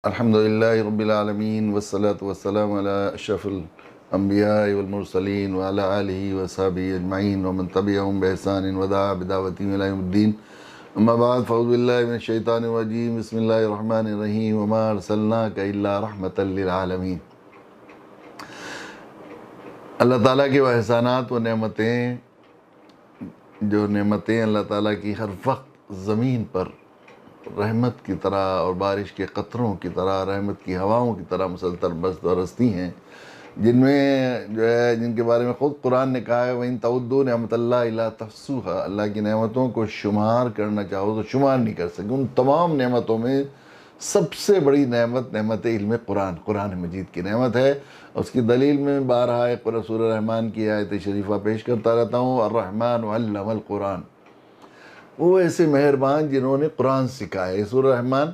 الحمدللہ رب العالمین والصلاة والسلام علی اشرف الانبیاء والمرسلین وعلی آلہ وصحبہ اجمعین ومن تبعہم بإحسان ودعا بدعوتہم الی یوم الدین. اما بعد فاعوذ باللہ من الشیطان الرجیم. بسم اللہ الرحمن الرحیم. وما ارسلناک الا رحمۃ للعالمین. اللہ تعالیٰ کے وہ احسانات و نعمتیں، جو نعمتیں اللہ تعالیٰ کی ہر وقت زمین پر رحمت کی طرح اور بارش کے قطروں کی طرح، رحمت کی ہواؤں کی طرح مسلسل برستی ہیں، جن میں جن کے بارے میں خود قرآن نے کہا ہے وَإِن تَعُدُّوا نِعْمَتَ اللَّهِ لَا تُحْصُوهَا. اللہ کی نعمتوں کو شمار کرنا چاہو تو شمار نہیں کر سکے. ان تمام نعمتوں میں سب سے بڑی نعمت علم قرآن مجید کی نعمت ہے. اس کی دلیل میں بارہا سورہ رحمان کی آیت شریفہ پیش کرتا رہتا ہوں. الرحمن علم القرآن. وہ ایسے مہربان جنہوں نے قرآن سکھایا ہے. سورہ رحمان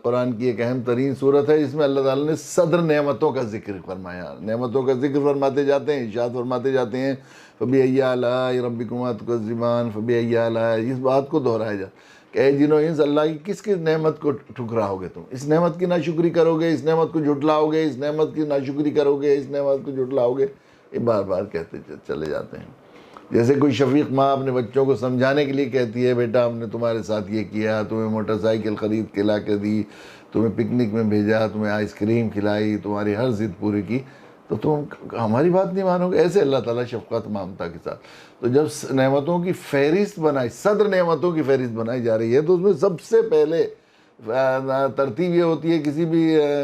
قرآن کی ایک اہم ترین صورت ہے، جس میں اللہ تعالیٰ نے صدر نعمتوں کا ذکر فرمایا. نعمتوں کا ذکر فرماتے جاتے ہیں، ارشاد فرماتے جاتے ہیں فَبِأَيِّ آلَاءِ رَبِّكُمَا تُكَذِّبَانِ. فَبِأَيِّ آلَاءِ، اس بات کو دہرایا جا کہ اے جنوں انس، اللہ کی کس نعمت کو ٹھکراؤ گے تم؟ اس نعمت کی ناشکری کرو گے، اس نعمت کو جھٹلاؤ گے، اس نعمت کی ناشکری کرو گے، اس نعمت کو جھٹلاؤ گے. یہ بار بار کہتے چلے جاتے ہیں. جیسے کوئی شفیق ماں اپنے بچوں کو سمجھانے کے لیے کہتی ہے بیٹا ہم نے تمہارے ساتھ یہ کیا، تمہیں موٹر سائیکل خرید کے لا کے دی، تمہیں پکنک میں بھیجا، تمہیں آئس کریم کھلائی، تمہاری ہر ضد پوری کی، تو تم ہماری بات نہیں مانو گے. ایسے اللہ تعالیٰ شفقت ممتا کے ساتھ. تو جب نعمتوں کی فہرست بنائی، صدر نعمتوں کی فہرست بنائی جا رہی ہے، تو اس میں سب سے پہلے ترتیب یہ ہوتی ہے کسی بھی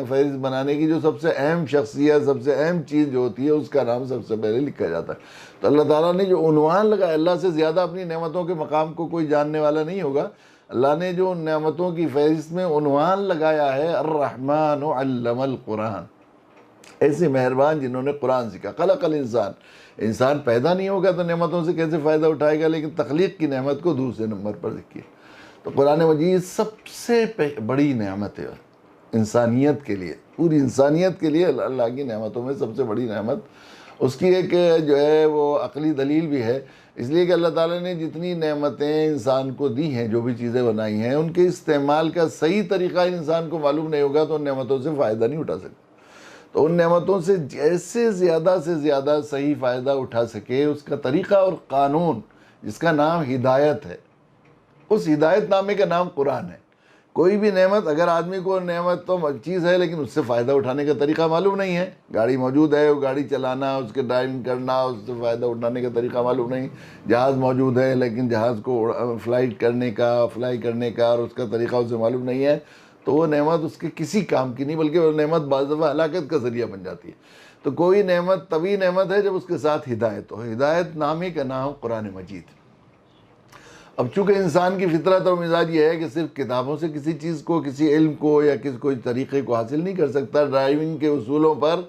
فہرست بنانے کی، جو سب سے اہم شخصیت، سب سے اہم چیز جو ہوتی ہے اس کا نام سب سے پہلے لکھا جاتا ہے. تو اللہ تعالیٰ نے جو عنوان لگایا، اللہ سے زیادہ اپنی نعمتوں کے مقام کو کوئی جاننے والا نہیں ہوگا. اللہ نے جو نعمتوں کی فہرست میں عنوان لگایا ہے الرحمن علم القرآن. ایسے مہربان جنہوں نے قرآن سیکھا. خلق الانسان. انسان پیدا نہیں ہوگا تو نعمتوں سے کیسے فائدہ اٹھائے گا، لیکن تخلیق کی نعمت کو دوسرے نمبر پر ذکر کیا. تو قرآن مجید سب سے بڑی نعمت ہے انسانیت کے لیے، پوری انسانیت کے لیے. اللہ کی نعمتوں میں سب سے بڑی نعمت اس کی ایک جو ہے وہ عقلی دلیل بھی ہے، اس لیے کہ اللہ تعالیٰ نے جتنی نعمتیں انسان کو دی ہیں، جو بھی چیزیں بنائی ہیں، ان کے استعمال کا صحیح طریقہ انسان کو معلوم نہیں ہوگا تو ان نعمتوں سے فائدہ نہیں اٹھا سکتا. تو ان نعمتوں سے جیسے زیادہ سے زیادہ صحیح فائدہ اٹھا سکے، اس کا طریقہ اور قانون، جس کا نام ہدایت ہے، اس ہدایت نامے کا نام قرآن ہے. کوئی بھی نعمت، اگر آدمی کو نعمت تو چیز ہے لیکن اس سے فائدہ اٹھانے کا طریقہ معلوم نہیں ہے، گاڑی موجود ہے، وہ گاڑی چلانا، اس کے ڈرائیونگ کرنا، اس سے فائدہ اٹھانے کا طریقہ معلوم نہیں. جہاز موجود ہے لیکن جہاز کو فلائی کرنے کا اور اس کا طریقہ اسے معلوم نہیں ہے، تو وہ نعمت اس کے کسی کام کی نہیں، بلکہ وہ نعمت بعض دفعہ ہلاکت کا ذریعہ بن جاتی ہے. تو کوئی نعمت طبی نعمت ہے جب اس کے ساتھ ہدایت ہو. ہدایت نامے کا نام قرآن مجید. اب چونکہ انسان کی فطرت اور مزاج یہ ہے کہ صرف کتابوں سے کسی چیز کو، کسی علم کو یا کوئی طریقے کو حاصل نہیں کر سکتا. ڈرائیونگ کے اصولوں پر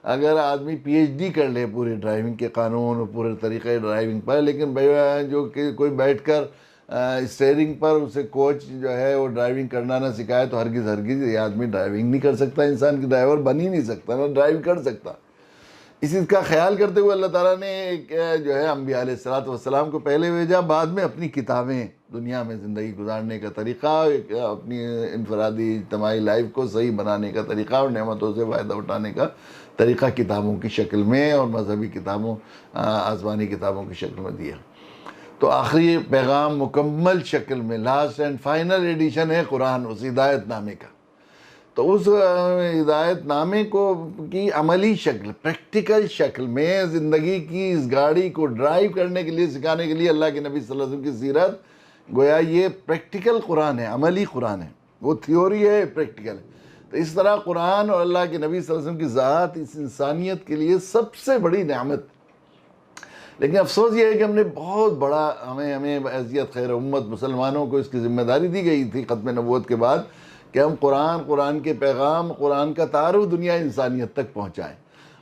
اگر آدمی پی ایچ ڈی کر لے، پورے ڈرائیونگ کے قانون اور پورے طریقے ڈرائیونگ پر، لیکن جو کہ کوئی بیٹھ کر اسٹیئرنگ پر اسے کوچ جو ہے وہ ڈرائیونگ کرنا نہ سکھائے، تو ہرگز یہ آدمی ڈرائیونگ نہیں کر سکتا. انسان کی ڈرائیور بن ہی نہیں سکتا، نہ ڈرائیو کر سکتا. اسی کا خیال کرتے ہوئے اللہ تعالیٰ نے ایک جو ہے انبیاء علیہ السلام کو پہلے بھیجا، بعد میں اپنی کتابیں، دنیا میں زندگی گزارنے کا طریقہ، اپنی انفرادی اجتماعی لائف کو صحیح بنانے کا طریقہ اور نعمتوں سے فائدہ اٹھانے کا طریقہ کتابوں کی شکل میں اور مذہبی کتابوں، آسمانی کتابوں کی شکل میں دیا. تو آخری پیغام مکمل شکل میں، لاسٹ اینڈ فائنل ایڈیشن ہے قرآن، اس ہدایت نامے کا. تو اس ہدایت نامے کی عملی شکل، پریکٹیکل شکل میں زندگی کی اس گاڑی کو ڈرائیو کرنے کے لیے، سکھانے کے لیے اللہ کے نبی صلی اللہ علیہ وسلم کی سیرت گویا یہ پریکٹیکل قرآن ہے، عملی قرآن ہے. وہ تھیوری ہے، پریکٹیکل ہے. تو اس طرح قرآن اور اللہ کے نبی صلی اللہ علیہ وسلم کی ذات اس انسانیت کے لیے سب سے بڑی نعمت. لیکن افسوس یہ ہے کہ ہم نے بہت بڑا، ہمیں حیثیت خیر امت مسلمانوں کو اس کی ذمہ داری دی گئی تھی ختم نبوت کے بعد کہ ہم قرآن کے پیغام، قرآن کا تعارف دنیا انسانیت تک پہنچائیں.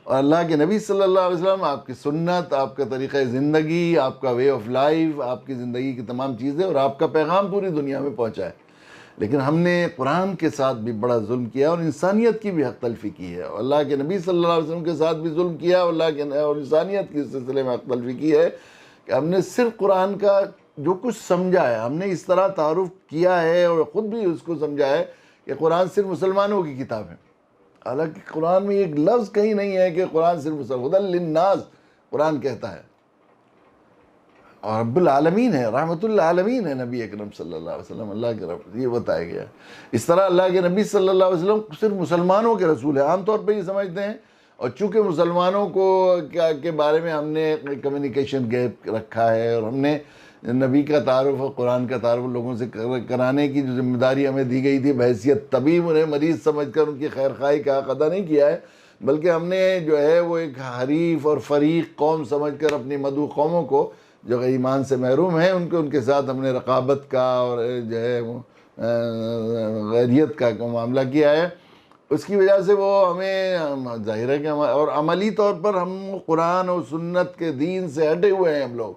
اور اللہ کے نبی صلی اللہ علیہ وسلم، آپ کی سنت، آپ کا طریقہ زندگی، آپ کا وے آف لائف، آپ کی زندگی کی تمام چیزیں اور آپ کا پیغام پوری دنیا میں پہنچائے. لیکن ہم نے قرآن کے ساتھ بھی بڑا ظلم کیا اور انسانیت کی بھی حق تلفی کی ہے. اور اللہ کے نبی صلی اللہ علیہ وسلم کے ساتھ بھی ظلم کیا اور انسانیت کے سلسلے میں حق تلفی کی ہے کہ ہم نے صرف قرآن کا جو کچھ سمجھا ہے، ہم نے اس طرح تعارف کیا ہے اور خود بھی اس کو سمجھا ہے کہ قرآن صرف مسلمانوں کی کتاب ہے، حالانکہ قرآن میں ایک لفظ کہیں نہیں ہے کہ قرآن صرف ہدی للناس قرآن کہتا ہے، اور رب العالمین ہے، رحمت العالمین ہے نبی اکرم صلی اللہ علیہ وسلم، اللہ کے رب، یہ بتایا گیا ہے۔ اس طرح اللہ کے نبی صلی اللہ علیہ وسلم صرف مسلمانوں کے رسول ہے، عام طور پہ یہ سمجھتے ہیں، اور چونکہ مسلمانوں کو کے بارے میں ہم نے کمیونیکیشن گیپ رکھا ہے، اور ہم نے نبی کا تعارف اور قرآن کا تعارف لوگوں سے کرانے کی جو ذمہ داری ہمیں دی گئی تھی بحیثیت طبیب، انہیں مریض سمجھ کر ان کی خیر خواہی کا حق ادا نہیں کیا ہے، بلکہ ہم نے جو ہے وہ ایک حریف اور فریق قوم سمجھ کر اپنی مدعو قوموں کو جو ایمان سے محروم ہیں ان کے ساتھ ہم نے رقابت کا اور جو ہے غیریت کا معاملہ کیا ہے۔ اس کی وجہ سے وہ ہمیں ظاہر ہے کہ اور عملی طور پر ہم قرآن اور سنت کے دین سے ہٹے ہوئے ہیں ہم لوگ،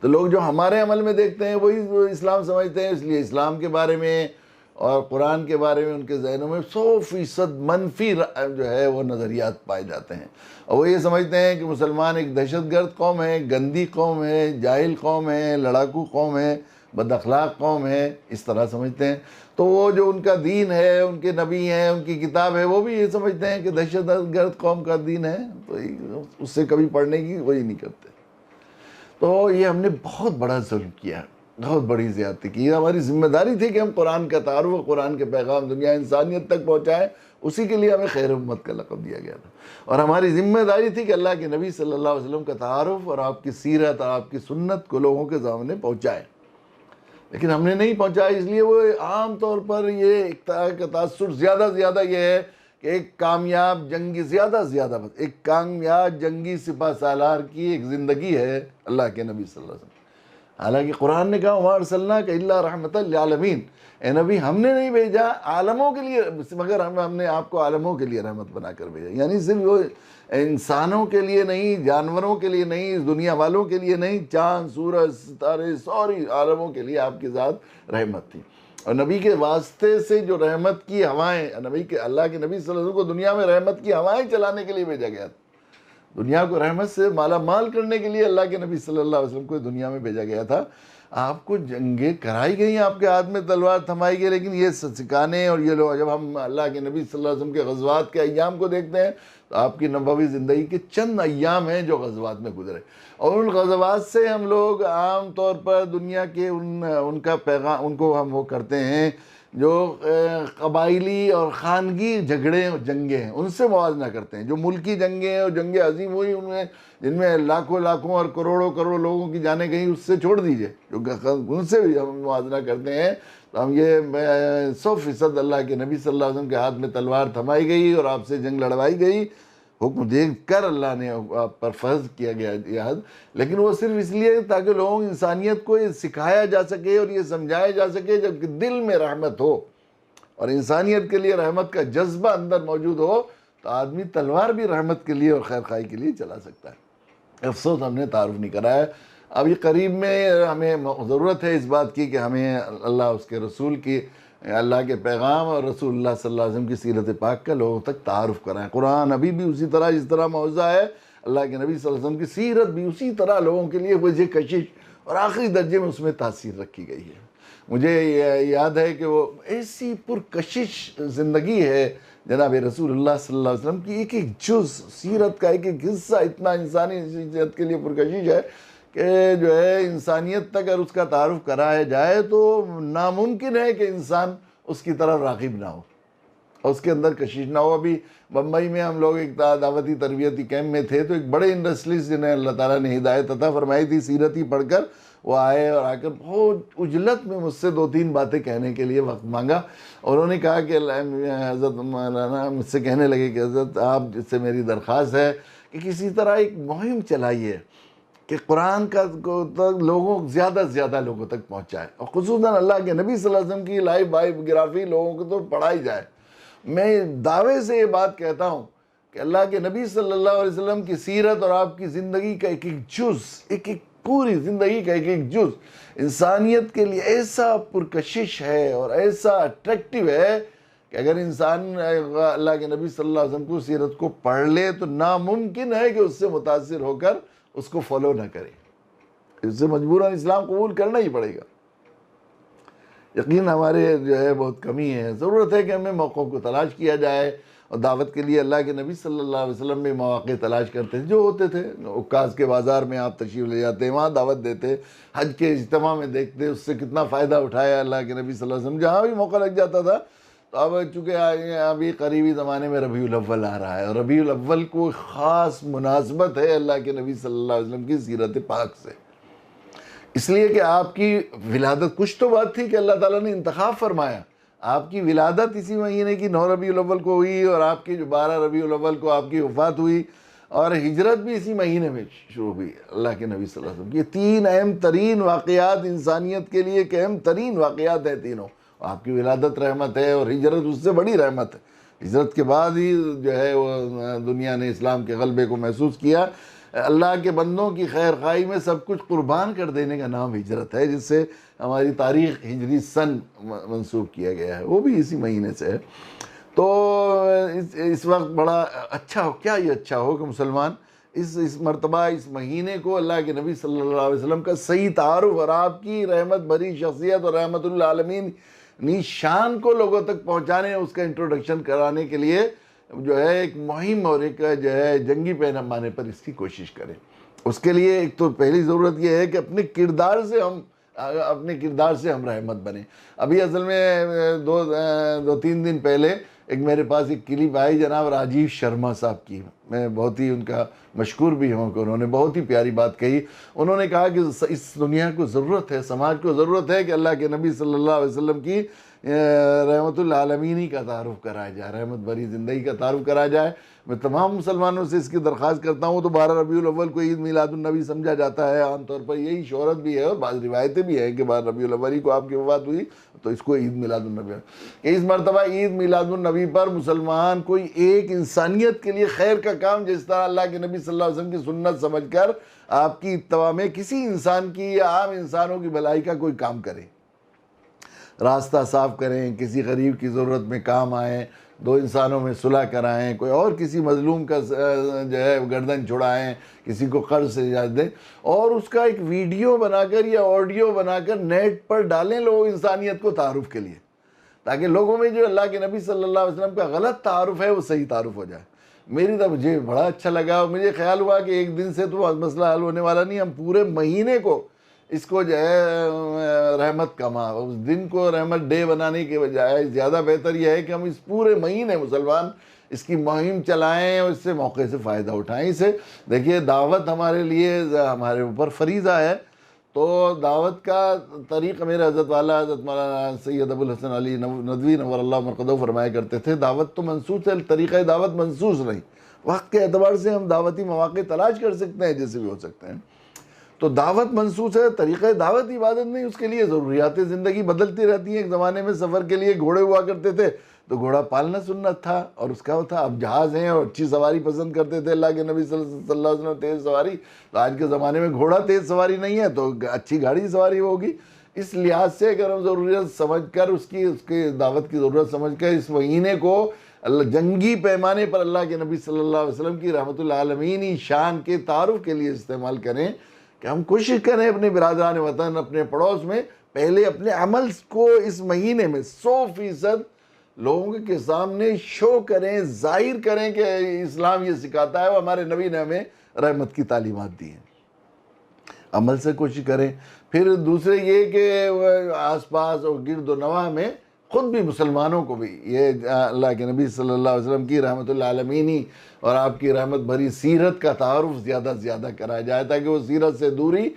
تو لوگ جو ہمارے عمل میں دیکھتے ہیں وہی اسلام سمجھتے ہیں، اس لیے اسلام کے بارے میں اور قرآن کے بارے میں ان کے ذہنوں میں 100% منفی جو ہے وہ نظریات پائے جاتے ہیں، اور وہ یہ سمجھتے ہیں کہ مسلمان ایک دہشت گرد قوم ہے، گندی قوم ہے، جاہل قوم ہے، لڑاکو قوم ہے، بد اخلاق قوم ہے، اس طرح سمجھتے ہیں۔ تو وہ جو ان کا دین ہے، ان کے نبی ہیں، ان کی کتاب ہے، وہ بھی یہ سمجھتے ہیں کہ دہشت گرد قوم کا دین ہے، تو اس سے کبھی پڑھنے کی وہی نہیں کرتے۔ تو یہ ہم نے بہت بڑا ظلم کیا، بہت بڑی زیادتی کی۔ یہ ہماری ذمہ داری تھی کہ ہم قرآن کا تعارف اور قرآن کے پیغام دنیا انسانیت تک پہنچائیں، اسی کے لیے ہمیں خیر امت کا لقب دیا گیا تھا، اور ہماری ذمہ داری تھی کہ اللہ کے نبی صلی اللہ علیہ وسلم کا تعارف اور آپ کی سیرت اور آپ کی سنت کو لوگوں کے سامنے پہنچائیں، لیکن ہم نے نہیں پہنچایا۔ اس لیے وہ عام طور پر یہ ایک طرح کا تاثر زیادہ یہ ہے کہ ایک کامیاب جنگی سپہ سالار کی ایک زندگی ہے اللہ کے نبی صلی اللہ علیہ وسلم، حالانکہ قرآن نے کہا وَمَا أَرْسَلْنَاكَ إِلَّا رَحْمَةً لِّلْعَالَمِينَ، اے نبی ہم نے نہیں بھیجا عالموں کے لیے، مگر ہم نے آپ کو عالموں کے لیے رحمت بنا کر بھیجا، یعنی صرف وہ انسانوں کے لیے نہیں، جانوروں کے لیے نہیں، دنیا والوں کے لیے نہیں، چاند سورج ستارے سوری عالموں کے لیے آپ کی ذات رحمت تھی، اور نبی کے واسطے سے جو رحمت کی ہوائیں، اللہ کے نبی صلی اللہ علیہ وسلم کو دنیا میں رحمت کی ہوائیں چلانے کے لیے بھیجا گیا تھا، دنیا کو رحمت سے مالا مال کرنے کے لیے اللہ کے نبی صلی اللہ علیہ وسلم کو دنیا میں بھیجا گیا تھا۔ آپ کو جنگیں کرائی گئی ہیں، آپ کے ہاتھ میں تلوار تھمائی گئی، لیکن یہ سکھانے اور یہ لوگ، جب ہم اللہ کے نبی صلی اللہ علیہ وسلم کے غزوات کے ایام کو دیکھتے ہیں تو آپ کی نبوی زندگی کے چند ایام ہیں جو غزوات میں گزرے، اور ان غزوات سے ہم لوگ عام طور پر دنیا کے ان کا پیغام، ان کو ہم وہ کرتے ہیں جو قبائلی اور خانگی جھگڑے اور جنگیں ہیں، ان سے موازنہ کرتے ہیں، جو ملکی جنگیں اور جنگیں عظیم ہوئی ان میں جن میں لاکھوں اور کروڑوں لوگوں کی جانیں گئیں، اس سے چھوڑ دیجئے، جو ان سے بھی ہم موازنہ کرتے ہیں، تو ہم یہ 100% اللہ کے نبی صلی اللہ علیہ وسلم کے ہاتھ میں تلوار تھمائی گئی اور آپ سے جنگ لڑوائی گئی، حکم دے کر اللہ نے آپ پر فرض کیا گیا جہاد، لیکن وہ صرف اس لیے تاکہ لوگوں انسانیت کو یہ سکھایا جا سکے اور یہ سمجھایا جا سکے، جب کہ دل میں رحمت ہو اور انسانیت کے لیے رحمت کا جذبہ اندر موجود ہو تو آدمی تلوار بھی رحمت کے لیے اور خیر خواہی کے لیے چلا سکتا ہے۔ افسوس ہم نے تعارف نہیں کرایا۔ اب یہ قریب میں ہمیں ضرورت ہے اس بات کی کہ ہمیں اللہ اس کے رسول کی، اللہ کے پیغام اور رسول اللہ صلی اللہ علیہ وسلم کی سیرت پاک کا لوگوں تک تعارف کرائیں۔ قرآن ابھی بھی اسی طرح جس طرح موضوع ہے، اللہ کے نبی صلی اللہ علیہ وسلم کی سیرت بھی اسی طرح لوگوں کے لیے وجہ کشش اور آخری درجے میں اس میں تاثیر رکھی گئی ہے۔ مجھے یاد ہے کہ وہ ایسی پرکشش زندگی ہے جناب رسول اللہ صلی اللہ علیہ وسلم کی، ایک جز سیرت کا ایک حصہ اتنا انسانی شخصیت کے لیے پرکشش ہے کہ جو ہے انسانیت تک اگر اس کا تعارف کرایا جائے تو ناممکن ہے کہ انسان اس کی طرف راغب نہ ہو اور اس کے اندر کشش نہ ہو۔ ابھی بمبئی میں ہم لوگ ایک دعوتی تربیتی کیمپ میں تھے، تو ایک بڑے انڈسٹریلسٹ جنہیں اللہ تعالیٰ نے ہدایت عطا فرمائی تھی سیرتی پڑھ کر، وہ آئے اور آ کر بہت اجلت میں مجھ سے 2-3 باتیں کہنے کے لیے وقت مانگا، اور انہوں نے کہا کہ حضرت مولانا مجھ سے کہنے لگے کہ حضرت آپ سے میری درخواست ہے کہ کسی طرح ایک مہم چلائیے کہ قرآن کا لوگوں زیادہ سے زیادہ لوگوں تک پہنچائے، اور خصوصاً اللہ کے نبی صلی اللہ علیہ وسلم کی لائف بایوگرافی لوگوں کو تو پڑھائی جائے۔ میں دعوے سے یہ بات کہتا ہوں کہ اللہ کے نبی صلی اللہ علیہ وسلم کی سیرت اور آپ کی زندگی کا ایک جز، ایک پوری زندگی کا ایک جز انسانیت کے لیے ایسا پرکشش ہے اور ایسا اٹریکٹیو ہے کہ اگر انسان اللہ کے نبی صلی اللہ علیہ وسلم کو سیرت کو پڑھ لے تو ناممکن ہے کہ اس سے متاثر ہو کر اس کو فالو نہ کرے، اس سے مجبوراً اسلام قبول کرنا ہی پڑے گا۔ یقین ہمارے جو ہے بہت کمی ہے. ضرورت ہے کہ ہمیں موقعوں کو تلاش کیا جائے, اور دعوت کے لیے اللہ کے نبی صلی اللہ علیہ وسلم بھی مواقع تلاش کرتے تھے. جو ہوتے تھے عکاظ کے بازار میں آپ تشریف لے جاتے, وہاں دعوت دیتے, حج کے اجتماع میں دیکھتے, اس سے کتنا فائدہ اٹھایا اللہ کے نبی صلی اللہ علیہ وسلم. جہاں بھی موقع لگ جاتا تھا. تو اب چونکہ ابھی قریبی زمانے میں ربیع الاول آ رہا ہے, اور ربیع الاول کو خاص مناسبت ہے اللہ کے نبی صلی اللہ علیہ وسلم کی سیرت پاک سے, اس لیے کہ آپ کی ولادت, کچھ تو بات تھی کہ اللہ تعالیٰ نے انتخاب فرمایا. آپ کی ولادت اسی مہینے کی 9 ربیع الاول کو ہوئی, اور آپ کی جو 12 ربیع الاول کو آپ کی وفات ہوئی, اور ہجرت بھی اسی مہینے میں شروع ہوئی اللہ کے نبی صلی اللہ علیہ وسلم. یہ 3 اہم ترین واقعات انسانیت کے لیے, کہ اہم ترین واقعات ہیں تینوں. آپ کی ولادت رحمت ہے, اور ہجرت اس سے بڑی رحمت ہے. ہجرت کے بعد ہی جو ہے وہ دنیا نے اسلام کے غلبے کو محسوس کیا. اللہ کے بندوں کی خیر خواہی میں سب کچھ قربان کر دینے کا نام ہجرت ہے, جس سے ہماری تاریخ ہجری سن منسوخ کیا گیا ہے, وہ بھی اسی مہینے سے ہے. تو اس وقت بڑا اچھا ہو, کیا یہ اچھا ہو کہ مسلمان اس مرتبہ اس مہینے کو اللہ کے نبی صلی اللہ علیہ وسلم کا صحیح تعارف اور آپ کی رحمت بھری شخصیت اور رحمت للعالمین شان کو لوگوں تک پہنچانے, اس کا انٹروڈکشن کرانے کے لیے جو ہے ایک مہم اور ایک جو ہے جنگی پیمانے پر اس کی کوشش کریں. اس کے لیے ایک تو پہلی ضرورت یہ ہے کہ اپنے کردار سے ہم رحمت بنیں. ابھی اصل میں دو تین دن پہلے ایک میرے پاس ایک کلپ آئی جناب راجیو شرما صاحب کی. میں بہت ہی ان کا مشکور بھی ہوں کہ انہوں نے بہت ہی پیاری بات کہی. انہوں نے کہا کہ اس دنیا کو ضرورت ہے, سماج کو ضرورت ہے کہ اللہ کے نبی صلی اللہ علیہ وسلم کی رحمت العالمینی کا تعارف کرایا جائے, رحمت بھری زندگی کا تعارف کرایا جائے. میں تمام مسلمانوں سے اس کی درخواست کرتا ہوں. تو 12 ربیع الاول کو عید میلاد النبی سمجھا جاتا ہے, عام طور پر یہی شہرت بھی ہے, اور بعض روایتیں بھی ہیں کہ 12 ربیع الاول کو آپ کی وفات ہوئی, تو اس کو عید میلاد النبی. اس مرتبہ عید میلاد النبی پر مسلمان کوئی ایک انسانیت کے لیے خیر کا کام, جس طرح اللہ کے نبی صلی اللہ علیہ وسلم کی سنت سمجھ کر آپ کی اتباع میں کسی انسان کی یا عام انسانوں کی بھلائی کا کوئی کام کرے, راستہ صاف کریں, کسی غریب کی ضرورت میں کام آئیں, 2 انسانوں میں صلح کرائیں, کوئی اور کسی مظلوم کا جو ہے گردن چھڑائیں, کسی کو قرض سے اجازت دیں, اور اس کا ایک ویڈیو بنا کر یا آڈیو بنا کر نیٹ پر ڈالیں لوگ انسانیت کو تعارف کے لیے, تاکہ لوگوں میں جو اللہ کے نبی صلی اللہ علیہ وسلم کا غلط تعارف ہے وہ صحیح تعارف ہو جائے. میری تو مجھے بڑا اچھا لگا, اور مجھے خیال ہوا کہ ایک دن سے تو مسئلہ حل ہونے والا نہیں, ہم پورے مہینے کو اس کو جو ہے رحمت کا اس دن کو رحمت ڈے بنانے کے بجائے زیادہ بہتر یہ ہے کہ ہم اس پورے مہینے مسلمان اس کی مہم چلائیں, اور اس سے موقع سے فائدہ اٹھائیں. اسے دیکھیے, دعوت ہمارے لیے ہمارے اوپر فریضہ ہے. تو دعوت کا طریقہ میرے حضرت والا حضرت مولانا سید ابو الحسن علی ندوی نور اللہ مرقدہ فرمایا کرتے تھے, دعوت تو منسوس ہے, طریقہ دعوت منسوس نہیں. وقت کے اعتبار سے ہم دعوتی مواقع تلاش کر سکتے ہیں جیسے بھی ہو سکتے ہیں. تو دعوت منسوس ہے, طریقہ دعوت عبادت نہیں. اس کے لیے ضروریات زندگی بدلتی رہتی ہیں. ایک زمانے میں سفر کے لیے گھوڑے ہوا کرتے تھے, تو گھوڑا پالنا سنت تھا اور اس کا تھا. اب جہاز ہیں اور اچھی سواری پسند کرتے تھے اللہ کے نبی صلی اللہ علیہ وسلم, تیز سواری. تو آج کے زمانے میں گھوڑا تیز سواری نہیں ہے, تو اچھی گاڑی سواری ہوگی. اس لحاظ سے اگر ہم ضروریات سمجھ کر اس کی دعوت کی ضرورت سمجھ کر اس مہینے کو جنگی پیمانے پر اللہ کے نبی صلی اللہ علیہ وسلم کی رحمت العالمینی شان کے تعارف کے لیے استعمال کریں, کہ ہم کوشش کریں اپنے برادران وطن, اپنے پڑوس میں پہلے اپنے عمل کو اس مہینے میں 100% لوگوں کے سامنے شو کریں, ظاہر کریں کہ اسلام یہ سکھاتا ہے, وہ ہمارے نبی نے ہمیں رحمت کی تعلیمات دی ہیں. عمل سے کوشش کریں. پھر دوسرے یہ کہ آس پاس اور گرد و نواح میں خود بھی مسلمانوں کو بھی یہ اللہ کے نبی صلی اللہ علیہ وسلم کی رحمت العالمینی اور آپ کی رحمت بھری سیرت کا تعارف زیادہ سے زیادہ کرایا جائے, تاکہ وہ سیرت سے دوری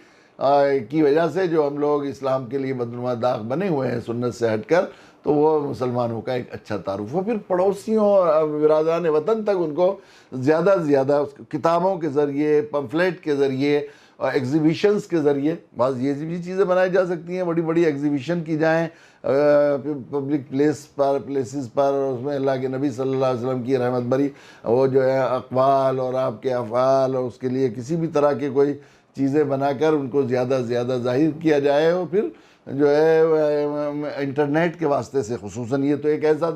کی وجہ سے جو ہم لوگ اسلام کے لیے بدنما داغ بنے ہوئے ہیں سنت سے ہٹ کر, تو وہ مسلمانوں کا ایک اچھا تعارف ہو. پھر پڑوسیوں اور برادران وطن تک ان کو زیادہ سے زیادہ کتابوں کے ذریعے, پمفلیٹ کے ذریعے اور ایگزیبیشنز کے ذریعے, بعض یہ بھی چیزیں بنائی جا سکتی ہیں, بڑی بڑی ایگزیبیشن کی جائیں پبلک پلیسز پر, اس میں اللہ کے نبی صلی اللہ علیہ وسلم کی رحمت بھری وہ جو ہے اقوال اور آپ کے افعال, اور اس کے لیے کسی بھی طرح کے کوئی چیزیں بنا کر ان کو زیادہ سے زیادہ ظاہر کیا جائے. اور پھر جو ہے انٹرنیٹ کے واسطے سے خصوصاً یہ تو ایک ایسا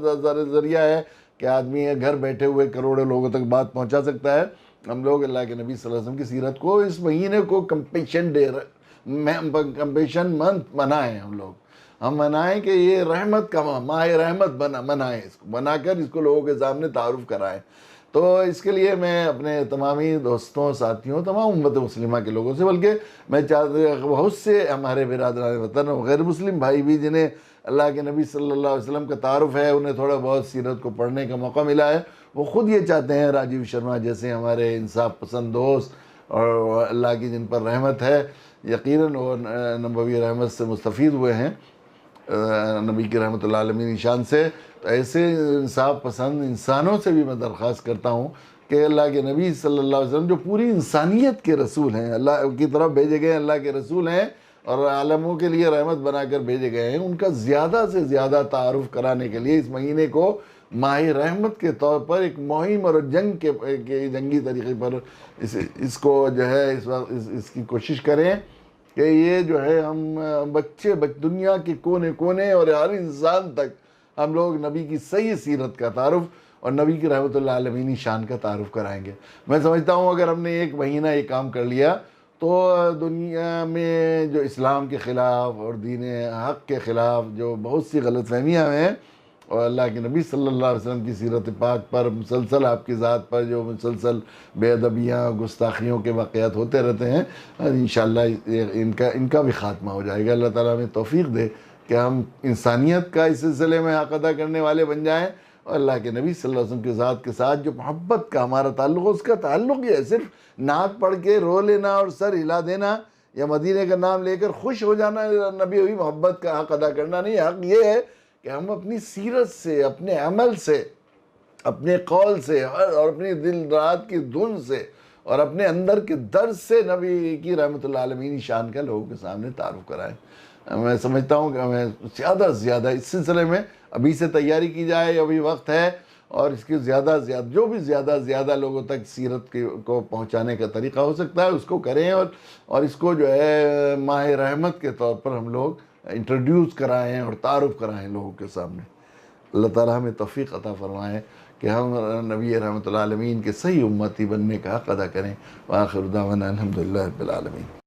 ذریعہ ہے کہ آدمی گھر بیٹھے ہوئے کروڑوں لوگوں تک بات پہنچا سکتا ہے. ہم لوگ اللہ کے نبی صلی اللہ علیہ وسلم کی سیرت کو اس مہینے کو کمپیشن منتھ منائیں ہم لوگ, ہم منائیں کہ یہ رحمت کا ماہ رحمت منائیں، اس کو بنا کر اس کو لوگوں کے سامنے تعارف کرائیں۔ تو اس کے لیے میں اپنے تمامی دوستوں، ساتھیوں، تمام امت مسلمہ کے لوگوں سے، بلکہ میں چاہتا بہت سے ہمارے برادران وطن غیر مسلم بھائی بھی جنہیں اللہ کے نبی صلی اللہ علیہ وسلم کا تعارف ہے، انہیں تھوڑا بہت سیرت کو پڑھنے کا موقع ملا ہے، وہ خود یہ چاہتے ہیں، راجیو شرما جیسے ہمارے انصاف پسند دوست اور اللہ کی جن پر رحمت ہے، یقیناً وہ نبوی رحمت سے مستفید ہوئے ہیں، نبی کی رحمت اللہ علیہ شان سے، تو ایسے انصاف پسند انسانوں سے بھی میں درخواست کرتا ہوں کہ اللہ کے نبی صلی اللہ علیہ وسلم جو پوری انسانیت کے رسول ہیں، اللہ کی طرف بھیجے گئے اللہ کے رسول ہیں اور عالموں کے لیے رحمت بنا کر بھیجے گئے ہیں، ان کا زیادہ سے زیادہ تعارف کرانے کے لیے اس مہینے کو ماہ رحمت کے طور پر ایک مہم اور جنگ کے جنگی طریقے پر اس کو جو ہے اس کی کوشش کریں کہ یہ جو ہے ہم دنیا کے کونے کونے اور ہر انسان تک ہم لوگ نبی کی صحیح سیرت کا تعارف اور نبی کی رحمت اللہ علیہ شان کا تعارف کرائیں گے۔ میں سمجھتا ہوں اگر ہم نے ایک مہینہ یہ کام کر لیا تو دنیا میں جو اسلام کے خلاف اور دین حق کے خلاف جو بہت سی غلط فہمیاں ہیں، اور اللہ کے نبی صلی اللہ علیہ وسلم کی سیرت پاک پر مسلسل، آپ کی ذات پر جو مسلسل بے ادبیاں، گستاخیوں کے واقعات ہوتے رہتے ہیں، انشاءاللہ ان کا بھی خاتمہ ہو جائے گا۔ اللہ تعالیٰ ہمیں توفیق دے کہ ہم انسانیت کا اس سلسلے میں حق ادا کرنے والے بن جائیں، اور اللہ کے نبی صلی اللہ علیہ وسلم کی ذات کے ساتھ جو محبت کا ہمارا تعلق ہے، اس کا تعلق یہ ہے صرف نعت پڑھ کے رو لینا اور سر ہلا دینا یا مدینے کا نام لے کر خوش ہو جانا، نبی ہوئی محبت کا حق ادا کرنا نہیں۔ حق یہ ہے کہ ہم اپنی سیرت سے، اپنے عمل سے، اپنے قول سے اور اپنی دل رات کی دھن سے اور اپنے اندر کے درد سے نبی کی رحمت اللہ علیہ شان کا لوگوں کے سامنے تعارف کرائیں۔ میں سمجھتا ہوں کہ ہمیں زیادہ سے زیادہ اس سلسلے میں ابھی سے تیاری کی جائے، ابھی وقت ہے، اور اس کی زیادہ زیادہ لوگوں تک سیرت کو پہنچانے کا طریقہ ہو سکتا ہے اس کو کریں، اور اس کو جو ہے ماہ رحمت کے طور پر ہم لوگ انٹروڈیوس کرائیں اور تعارف کرائیں لوگوں کے سامنے۔ اللہ تعالیٰ ہمیں توفیق عطا فرمائے کہ ہم نبی رحمت اللہ علیہ کے صحیح امتی بننے کا حق ادا کریں۔ وآخر دعوانا الحمدللہ رب العالمین۔